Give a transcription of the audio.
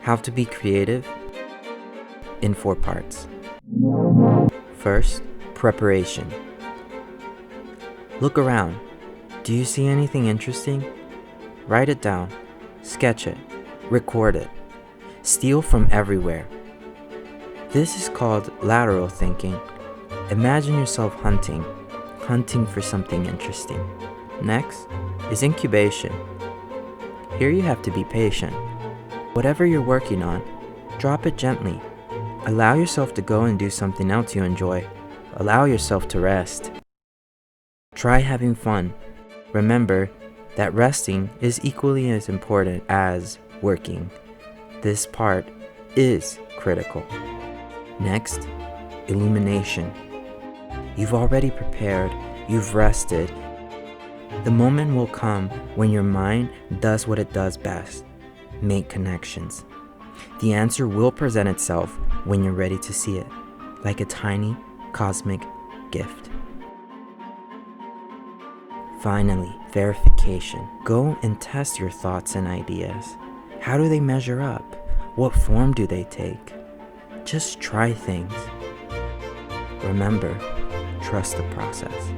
How to be creative in 4 parts. First, preparation. Look around. Do you see anything interesting? Write it down, sketch it, record it. Steal from everywhere. This is called lateral thinking. Imagine yourself hunting for something interesting. Next is incubation. Here you have to be patient. Whatever you're working on, drop it gently. Allow yourself to go and do something else you enjoy. Allow yourself to rest. Try having fun. Remember that resting is equally as important as working. This part is critical. Next, illumination. You've already prepared, you've rested. The moment will come when your mind does what it does best, make connections. The answer will present itself when you're ready to see it, like a tiny cosmic gift. Finally, verification. Go and test your thoughts and ideas. How do they measure up? What form do they take? Just try things. Remember, trust the process.